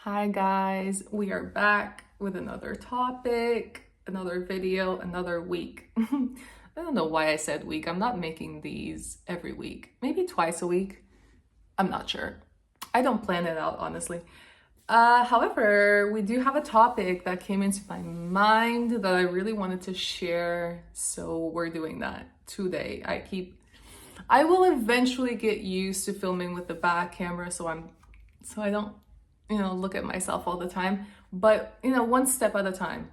Hi guys, we are back with another topic, another video, another week. I don't know why I said week. I'm not making these every week. Maybe twice a week. I'm not sure. I don't plan it out, honestly. However, we do have a topic that came into my mind that I really wanted to share, so we're doing that today. I will eventually get used to filming with the back camera, so I don't look at myself all the time, but one step at a time.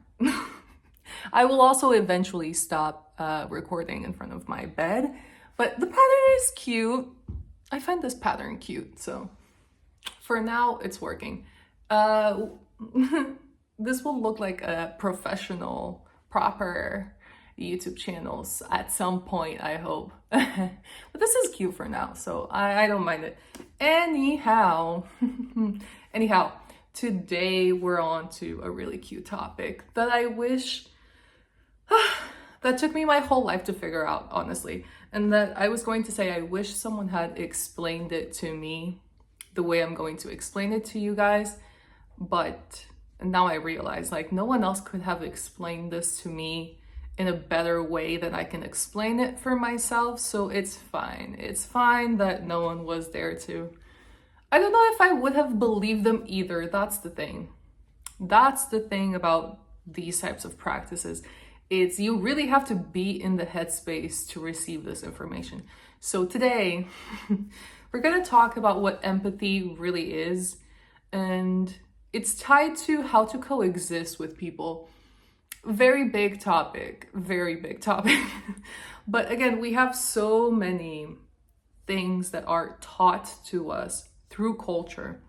I will also eventually stop recording in front of my bed, but the pattern is cute. I find this pattern cute, so for now it's working. This will look like a professional, proper YouTube channels at some point, I hope. But this is cute for now, so I don't mind it. Anyhow, today we're on to a really cute topic that I wish that took me my whole life to figure out, honestly. And that I was going to say, I wish someone had explained it to me the way I'm going to explain it to you guys. But now I realize, like, no one else could have explained this to me in a better way than I can explain it for myself. So it's fine. It's fine that no one was there to. I don't know if I would have believed them either. That's the thing. That's the thing about these types of practices. It's you really have to be in the headspace to receive this information. So today, we're going to talk about what empathy really is, and it's tied to how to coexist with people. Very big topic, very big topic. But again, we have so many things that are taught to us through culture.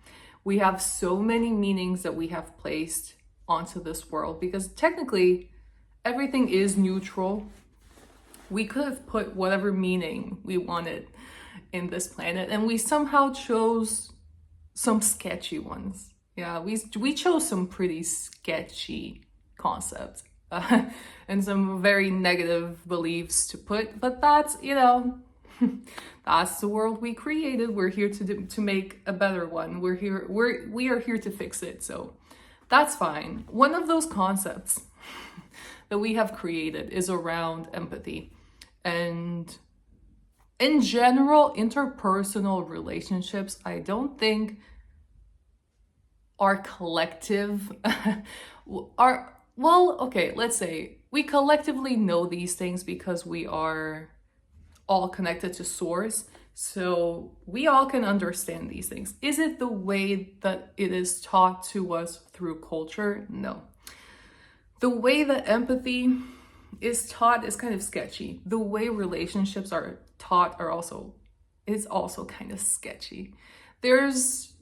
We have so many meanings that we have placed onto this world because technically everything is neutral. We could have put whatever meaning we wanted in this planet, and we somehow chose some sketchy ones. Yeah, we chose some pretty sketchy concepts and some very negative beliefs to put, but that's, that's the world we created. We're here to make a better one. We are here to fix it. So that's fine. One of those concepts that we have created is around empathy. And in general, interpersonal relationships, I don't think our collective let's say we collectively know these things because we are all connected to source. So we all can understand these things. Is it the way that it is taught to us through culture? No. The way that empathy is taught is kind of sketchy. The way relationships are taught is also kind of sketchy. There's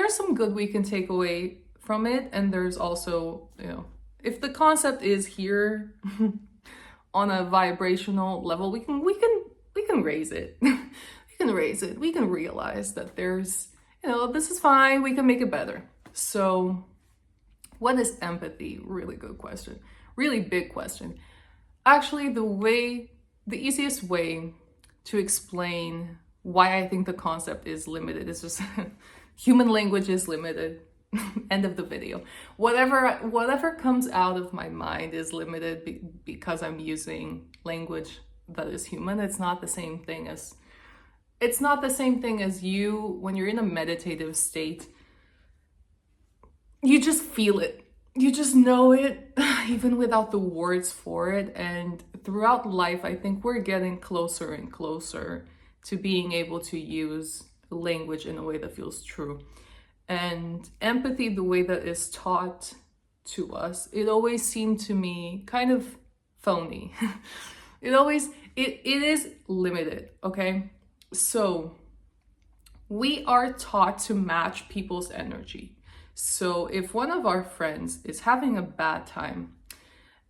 some good we can take away from it, and there's also, if the concept is here on a vibrational level, we can raise it. We can raise it. We can realize that there's, this is fine. We can make it better. So what is empathy? Really good question. Really big question. Actually, the easiest way to explain why I think the concept is limited is just human language is limited. End of the video. Whatever comes out of my mind is limited because I'm using language that is human. It's not the same thing as you when you're in a meditative state. You just feel it. You just know it, even without the words for it. And throughout life, I think we're getting closer and closer to being able to use language in a way that feels true. And empathy, the way that is taught to us, it always seemed to me kind of phony. It is limited, okay? So we are taught to match people's energy. So if one of our friends is having a bad time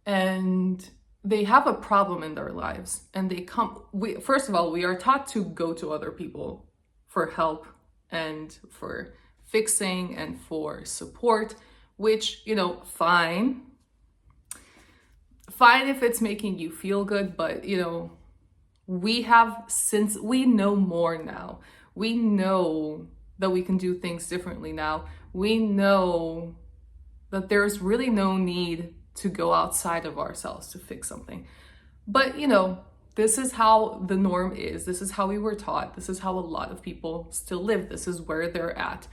and they have a problem in their lives and first of all, we are taught to go to other people for help and for fixing and for support, which, fine if it's making you feel good, but since we know more now, we know that we can do things differently now. We know that there's really no need to go outside of ourselves to fix something. But this is how the norm is. This is how we were taught. This is how a lot of people still live. This is where they're at.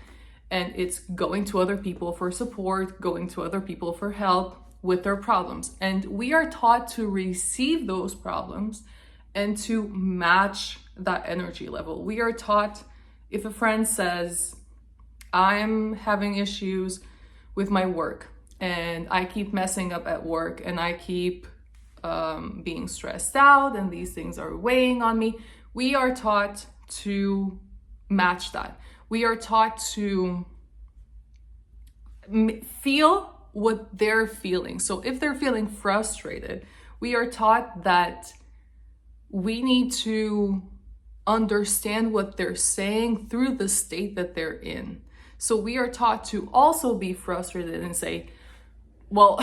And it's going to other people for support, going to other people for help with their problems. And we are taught to receive those problems and to match that energy level. We are taught, if a friend says, I'm having issues with my work and I keep messing up at work and I keep being stressed out and these things are weighing on me, we are taught to match that. We are taught to feel what they're feeling. So if they're feeling frustrated, we are taught that we need to understand what they're saying through the state that they're in. So we are taught to also be frustrated and say, well,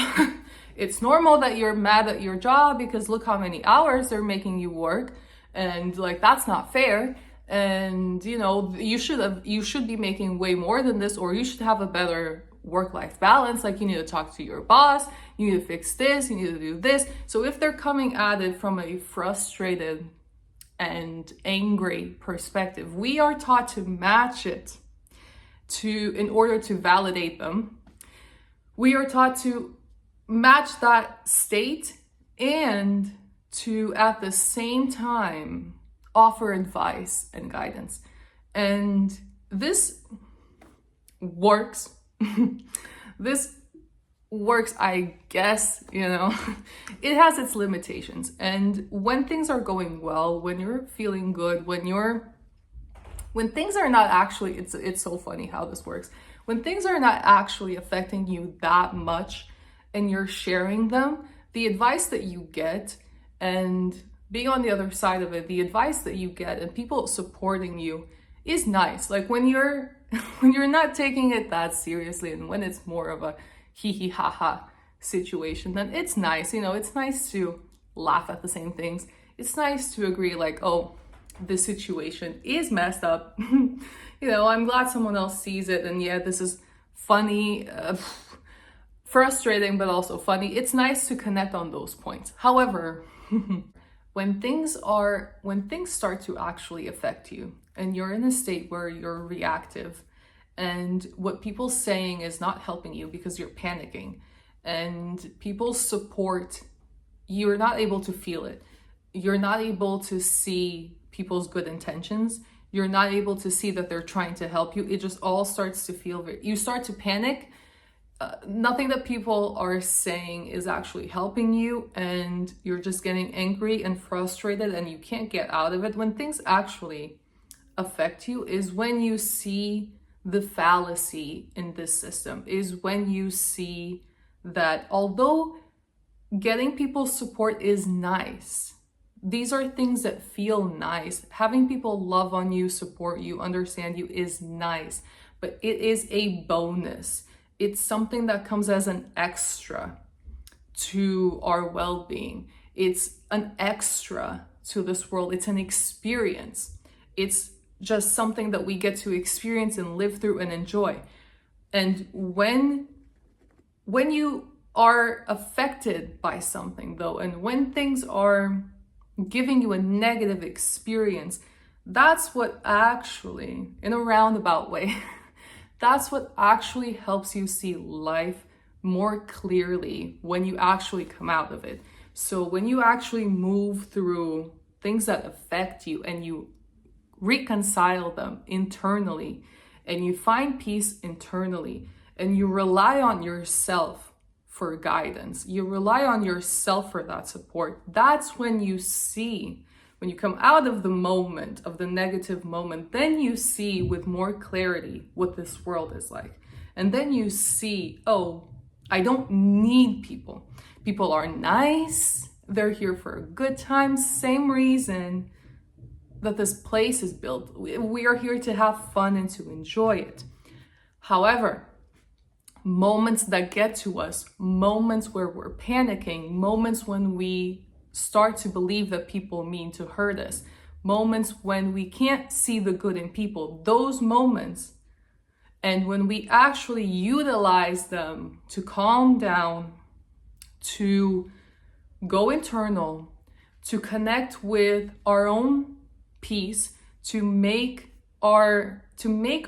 it's normal that you're mad at your job because look how many hours they're making you work, and like that's not fair, and you should be making way more than this, or you should have a better work-life balance. Like, you need to talk to your boss, you need to fix this, you need to do this. So if they're coming at it from a frustrated and angry perspective, we are taught to match it in order to validate them. We are taught to match that state and to at the same time offer advice and guidance. And this works. This works, I guess, it has its limitations. And when things are going well, when you're feeling good, when things are not actually, it's so funny how this works. When things are not actually affecting you that much and you're sharing them, the advice that you get and being on the other side of it, the advice that you get and people supporting you is nice. Like when you're not taking it that seriously and when it's more of a hee hee ha ha situation, then it's nice. It's nice to laugh at the same things. It's nice to agree like, oh, this situation is messed up. I'm glad someone else sees it. And yeah, this is funny, frustrating, but also funny. It's nice to connect on those points. However, when things start to actually affect you and you're in a state where you're reactive and what people's saying is not helping you because you're panicking and people's support, you're not able to feel it. You're not able to see people's good intentions. You're not able to see that they're trying to help you. It just all starts to feel you start to panic. Nothing that people are saying is actually helping you, and you're just getting angry and frustrated and you can't get out of it. When things actually affect you is when you see the fallacy in this system, is when you see that although getting people's support is nice, these are things that feel nice. Having people love on you, support you, understand you is nice, but it is a bonus. It's something that comes as an extra to our well-being. It's an extra to this world. It's an experience. It's just something that we get to experience and live through and enjoy. And when you are affected by something though, and when things are giving you a negative experience, that's what actually, in a roundabout way, that's what actually helps you see life more clearly when you actually come out of it. So when you actually move through things that affect you and you reconcile them internally and you find peace internally and you rely on yourself for guidance, you rely on yourself for that support, that's when you see, when you come out of the moment, of the negative moment, then you see with more clarity what this world is like. And then you see, oh, I don't need people. People are nice. They're here for a good time. Same reason that this place is built. We are here to have fun and to enjoy it. However, moments that get to us, moments where we're panicking, moments when we start to believe that people mean to hurt us, moments when we can't see the good in people, those moments, And when we actually utilize them to calm down, to go internal, to connect with our own peace, to make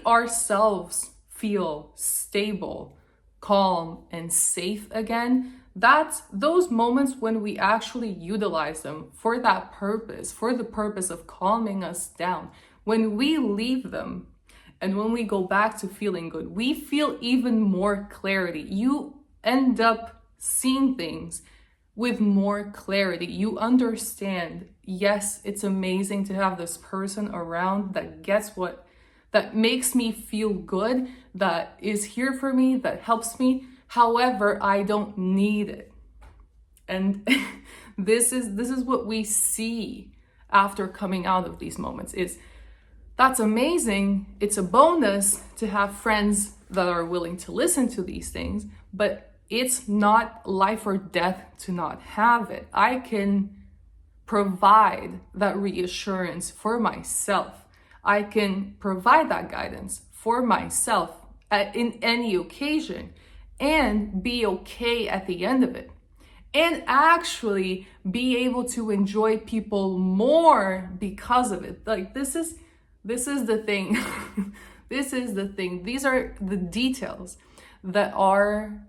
ourselves feel stable, calm, and safe again, that's those moments when we actually utilize them for that purpose, for the purpose of calming us down. When we leave them and when we go back to feeling good, we feel even more clarity. You end up seeing things with more clarity. You understand, yes, it's amazing to have this person around that gets that makes me feel good, that is here for me, that helps me. However, I don't need it. And this is what we see after coming out of these moments. That's amazing. It's a bonus to have friends that are willing to listen to these things, but it's not life or death to not have it. I can provide that reassurance for myself. I can provide that guidance for myself in any occasion and be okay at the end of it. And actually be able to enjoy people more because of it. Like this is the thing. This is the thing. These are the details that our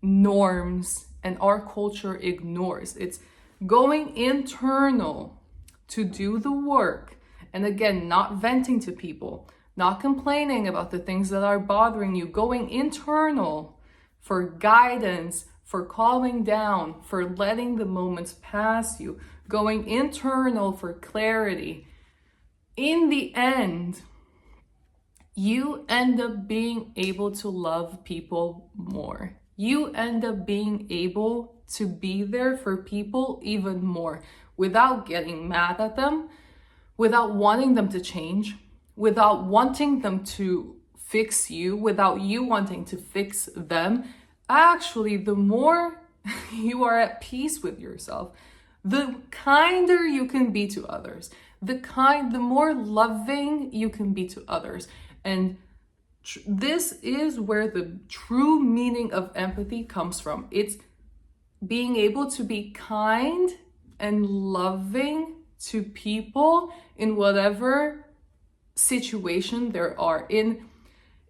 norms and our culture ignores. It's going internal to do the work. And again, not venting to people, not complaining about the things that are bothering you, going internal for guidance, for calming down, for letting the moments pass you, going internal for clarity. In the end, you end up being able to love people more. You end up being able to be there for people even more without getting mad at them, without wanting them to change, without wanting them to fix you, without you wanting to fix them. Actually, the more you are at peace with yourself, the kinder you can be to others, the more loving you can be to others. And this is where the true meaning of empathy comes from. It's being able to be kind and loving to people in whatever situation there are in.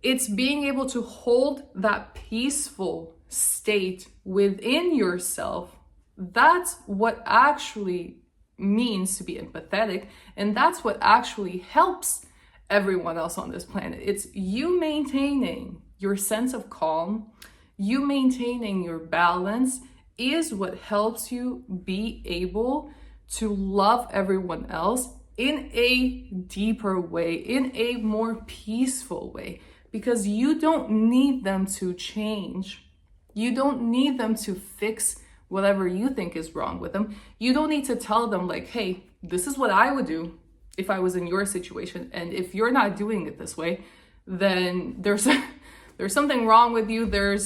It's being able to hold that peaceful state within yourself. That's what actually means to be empathetic, and that's what actually helps everyone else on this planet. It's you maintaining your sense of calm, you maintaining your balance is what helps you be able to love everyone else in a deeper way, in a more peaceful way, because you don't need them to change. You don't need them to fix whatever you think is wrong with them. You don't need to tell them like, hey, this is what I would do if I was in your situation. And if you're not doing it this way, then there's something wrong with you. There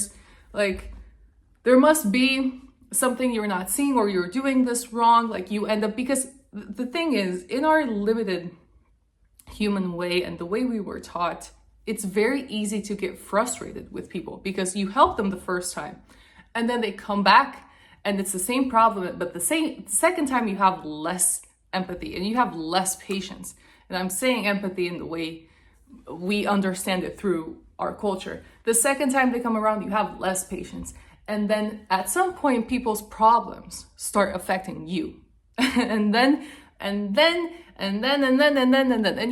must be something you're not seeing, or you're doing this wrong. Like you end up, because the thing is, in our limited human way and the way we were taught, it's very easy to get frustrated with people because you help them the first time and then they come back and it's the same problem, but the second time you have less empathy and you have less patience. And I'm saying empathy in the way we understand it through our culture. The second time they come around, you have less patience. And then at some point, people's problems start affecting you. and then, and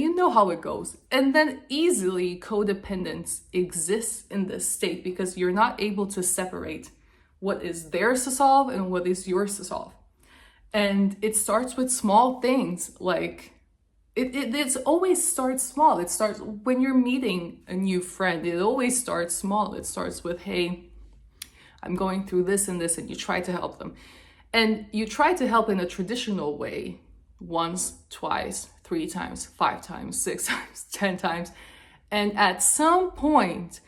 you know how it goes. And then easily codependence exists in this state because you're not able to separate what is theirs to solve and what is yours to solve. And it starts with small things, like it always starts small. It starts when you're meeting a new friend. It always starts small. It starts with, hey, I'm going through this and this, and you try to help them. And you try to help in a traditional way, once, twice, 3 times, 5 times, 6 times, 10 times. And at some point,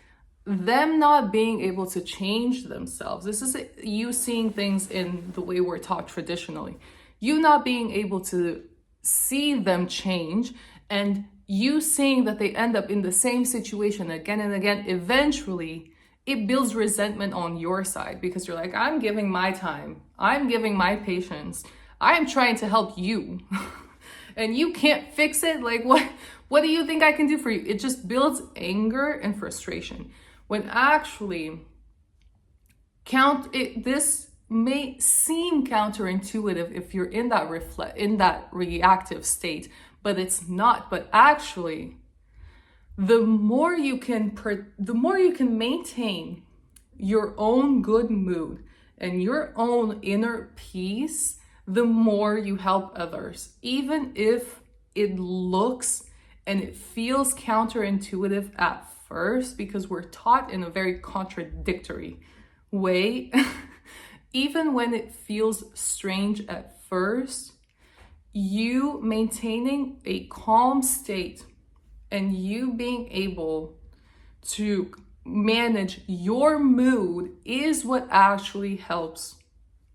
them not being able to change themselves, this is you seeing things in the way we're taught traditionally, you not being able to see them change, and you seeing that they end up in the same situation again and again, eventually it builds resentment on your side, because you're like, I'm giving my time, I'm giving my patience, I'm trying to help you and you can't fix it. Like, what do you think I can do for you? It just builds anger and frustration, when actually this may seem counterintuitive if you're in that reactive state, but it's not. But actually, the more you can maintain your own good mood and your own inner peace, the more you help others, even if it looks and it feels counterintuitive at first, because we're taught in a very contradictory way. Even when it feels strange at first, you maintaining a calm state and you being able to manage your mood is what actually helps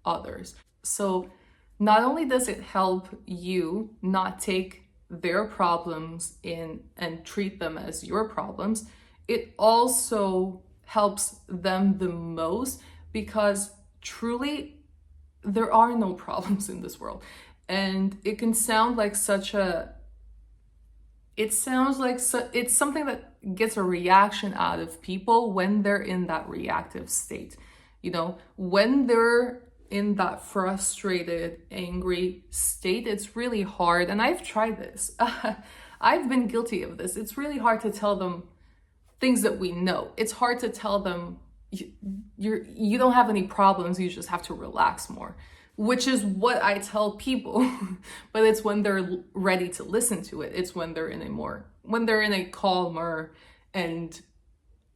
others. So not only does it help you not take their problems in and treat them as your problems, it also helps them the most, because truly there are no problems in this world. And it can sound like it's something that gets a reaction out of people when they're in that reactive state. When they're in that frustrated, angry state, it's really hard. And I've tried this. I've been guilty of this. It's really hard to tell them things that we know. It's hard to tell them you don't have any problems, you just have to relax more, which is what I tell people. But it's when they're ready to listen to it. It's when they're in a calmer and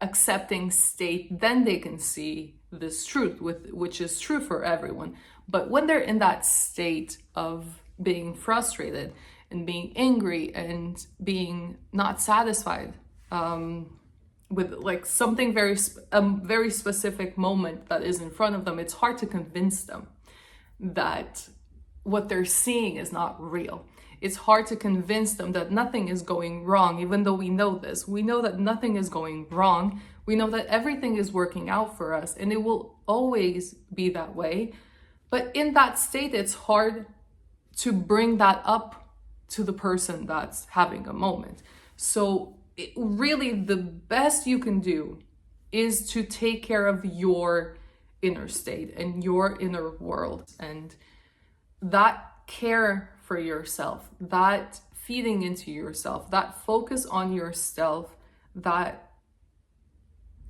accepting state, then they can see this truth, which is true for everyone. But when they're in that state of being frustrated and being angry and being not satisfied, with like something very specific moment that is in front of them, it's hard to convince them that what they're seeing is not real. It's hard to convince them that nothing is going wrong, even though we know this. We know that nothing is going wrong. We know that everything is working out for us, and it will always be that way. But in that state, it's hard to bring that up to the person that's having a moment. So really, the best you can do is to take care of your inner state and your inner world, and that care for yourself, that feeding into yourself, that focus on yourself, that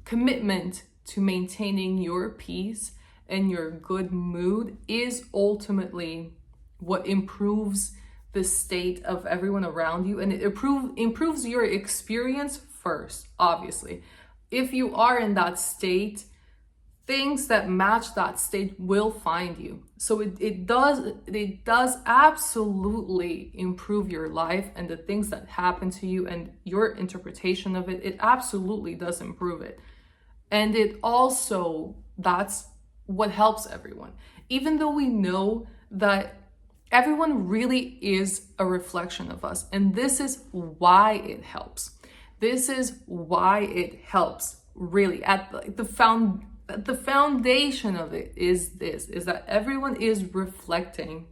commitment to maintaining your peace and your good mood is ultimately what improves the state of everyone around you, and it improves your experience first. Obviously, if you are in that state, things that match that state will find you. So it does absolutely improve your life, and the things that happen to you and your interpretation of it absolutely does improve it. And it also, that's what helps everyone. Even though we know that everyone really is a reflection of us, and this is why it helps. This is why it helps, really. At the foundation of it is that everyone is reflecting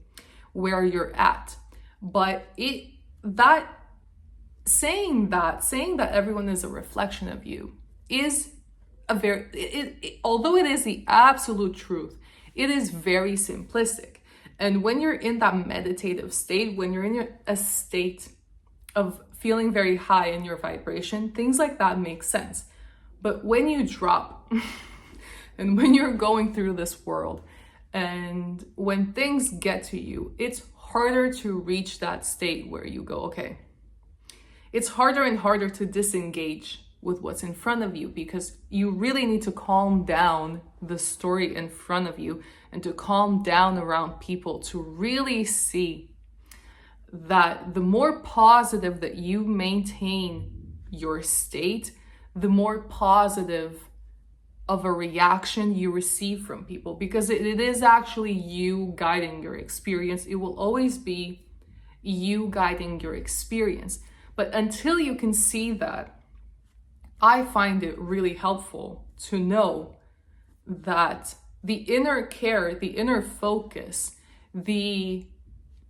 where you're at. But saying that everyone is a reflection of you is although it is the absolute truth, it is very simplistic. And when you're in that meditative state, when you're in a state of feeling very high in your vibration, things like that make sense. But when you drop and when you're going through this world, and when things get to you, it's harder to reach that state where you go, okay. It's harder and harder to disengage with what's in front of you, because you really need to calm down the story in front of you and to calm down around people to really see that the more positive that you maintain your state, the more positive of a reaction you receive from people, because it is actually you guiding your experience. It will always be you guiding your experience. But until you can see that, I find it really helpful to know that the inner care, the inner focus, the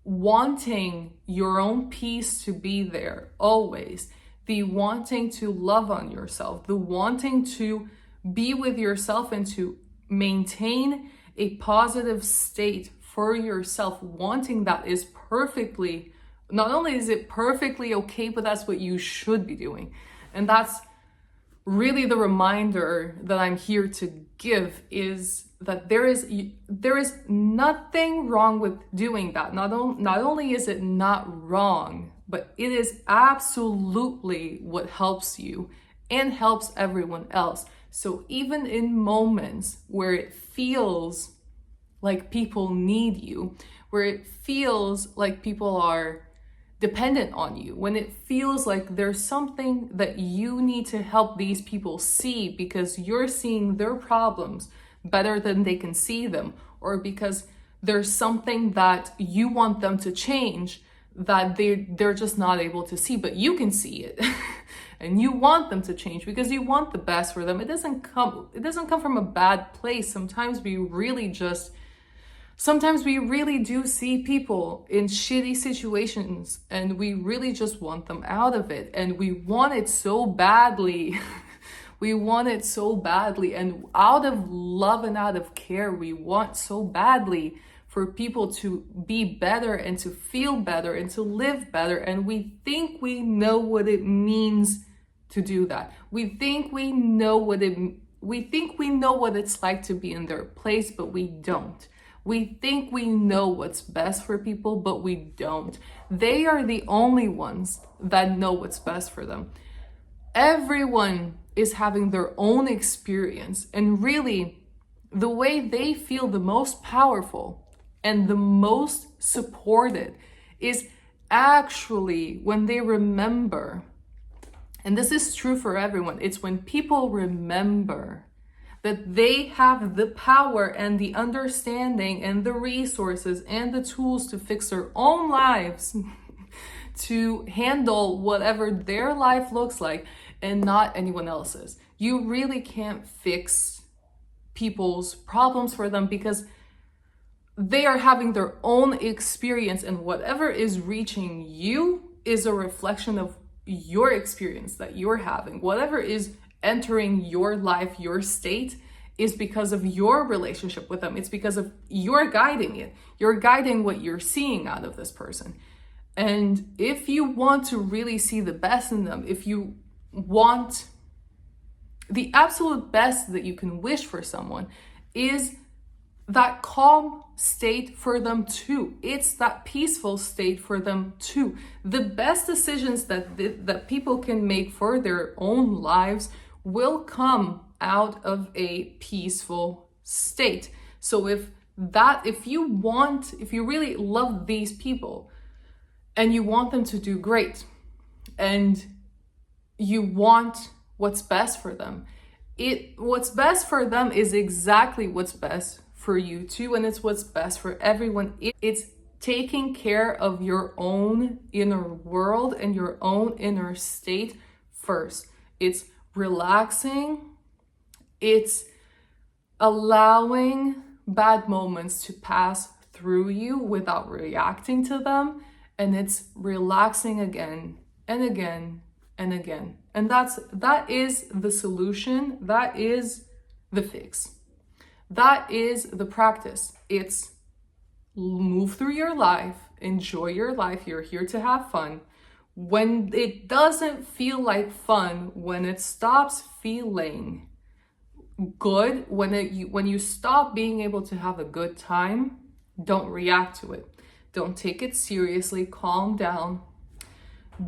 wanting your own peace to be there always, the wanting to love on yourself, the wanting to be with yourself and to maintain a positive state for yourself, wanting that is perfectly, not only is it perfectly okay, but that's what you should be doing. And that's really the reminder that I'm here to give, is that there is nothing wrong with doing that. Not only is it not wrong, but it is absolutely what helps you and helps everyone else. So even in moments where it feels like people need you, where it feels like people are dependent on you, when it feels like there's something that you need to help these people see because you're seeing their problems better than they can see them, or because there's something that you want them to change that they're just not able to see, but you can see it. And you want them to change because you want the best for them. It doesn't come from a bad place. Sometimes we really do see people in shitty situations and we really just want them out of it, and we want it so badly. We want it so badly, and out of love and out of care, we want so badly for people to be better and to feel better and to live better. And we think we know what it means to do that. We think we know what it's like to be in their place, but we don't. We think we know what's best for people, but we don't. They are the only ones that know what's best for them. Everyone is having their own experience, and really the way they feel the most powerful and the most supported is actually when they remember, and this is true for everyone, it's when people remember that they have the power and the understanding and the resources and the tools to fix their own lives, to handle whatever their life looks like and not anyone else's. You really can't fix people's problems for them because they are having their own experience, and whatever is reaching you is a reflection of your experience that you're having. Whatever is entering your life, your state, is because of your relationship with them. It's because of you're guiding it. You're guiding what you're seeing out of this person. And if you want to really see the best in them, if you want the absolute best that you can wish for someone, is that calm state for them too. It's that peaceful state for them too. The best decisions that people can make for their own lives will come out of a peaceful state. So if you really love these people and you want them to do great and you want what's best for them, what's best for them is exactly what's best for you too, and it's what's best for everyone. It's taking care of your own inner world and your own inner state first. It's relaxing. It's allowing bad moments to pass through you without reacting to them. And it's relaxing again and again and again. And that is the solution. That is the fix. That is the practice. It's move through your life, enjoy your life. You're here to have fun. When it doesn't feel like fun, when it stops feeling good, when you stop being able to have a good time, don't react to it. Don't take it seriously. Calm down.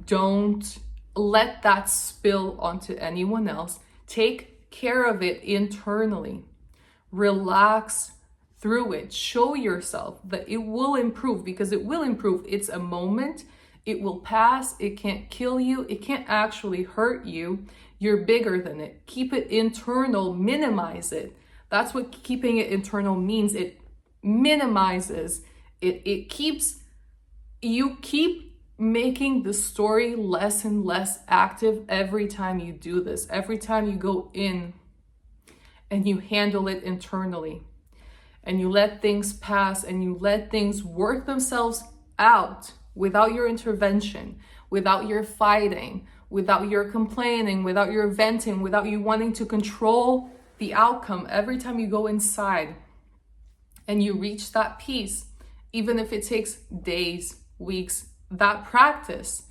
Don't let that spill onto anyone else. Take care of it internally. Relax through it. Show yourself that it will improve, because it will improve. It's a moment. It will pass. It can't kill you. It can't actually hurt you. You're bigger than it. Keep it internal. Minimize it. That's what keeping it internal means. It minimizes. You keep making the story less and less active every time you do this, every time you go in and you handle it internally and you let things pass and you let things work themselves out without your intervention, without your fighting, without your complaining, without your venting, without you wanting to control the outcome. Every time you go inside and you reach that peace, even if it takes days, weeks, that practice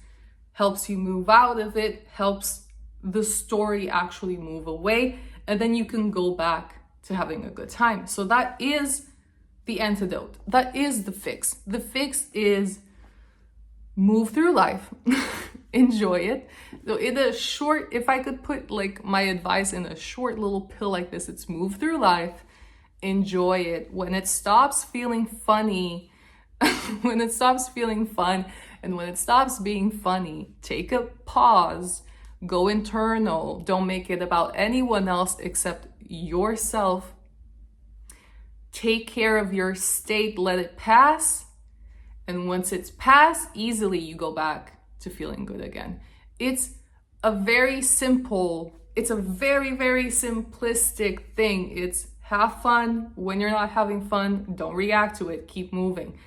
helps you move out of it, helps the story actually move away, and then you can go back to having a good time. So that is the antidote. That is the fix. The fix is move through life, enjoy it. So in a short, if I could put like my advice in a short little pill like this, it's move through life, enjoy it. When it stops feeling funny, when it stops feeling fun, and when it stops being funny, take a pause, go internal, don't make it about anyone else except yourself. Take care of your state, let it pass. And once it's passed, easily you go back to feeling good again. It's a very simple, it's a very, very simplistic thing. It's have fun. When you're not having fun, don't react to it. Keep moving.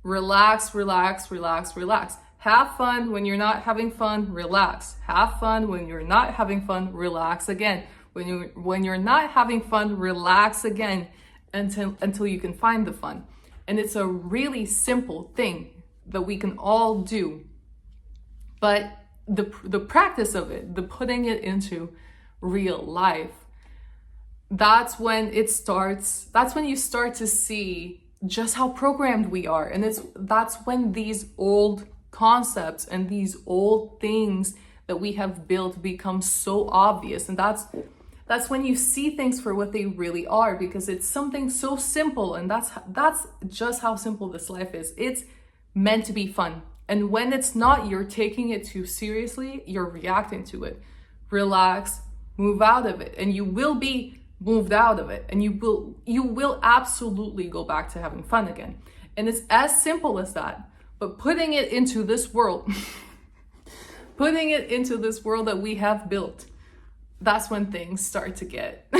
Relax, relax, relax, relax. Have fun. When you're not having fun, relax. Have fun. When you're not having fun, relax again. When you're not having fun, relax again until you can find the fun. And it's a really simple thing that we can all do. But the practice of it, the putting it into real life, that's when it starts, that's when you start to see just how programmed we are. And that's when these old concepts and these old things that we have built become so obvious. And that's when you see things for what they really are, because it's something so simple. And that's just how simple this life is. It's meant to be fun. And when it's not, you're taking it too seriously, you're reacting to it. Relax, move out of it, and you will be moved out of it, and you will absolutely go back to having fun again. And it's as simple as that. But putting it into this world, putting it into this world that we have built, that's when things start to get,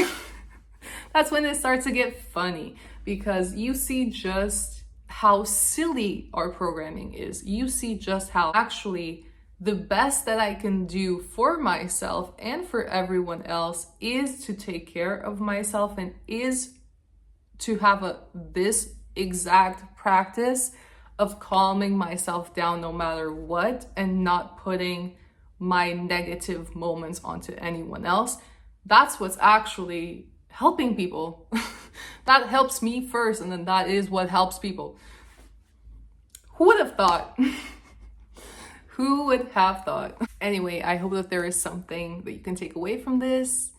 that's when it starts to get funny, because you see just how silly our programming is. You see just how actually the best that I can do for myself and for everyone else is to take care of myself, and is to have this exact practice of calming myself down no matter what, and not putting my negative moments onto anyone else. That's what's actually helping people. That helps me first, and then that is what helps people. Who would have thought? Who would have thought? Anyway, I hope that there is something that you can take away from this.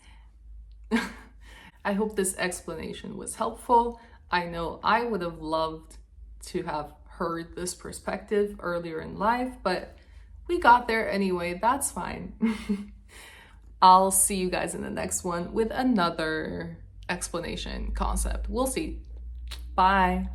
I hope this explanation was helpful. I know I would have loved to have heard this perspective earlier in life, but we got there anyway. That's fine. I'll see you guys in the next one with another explanation concept. We'll see. Bye.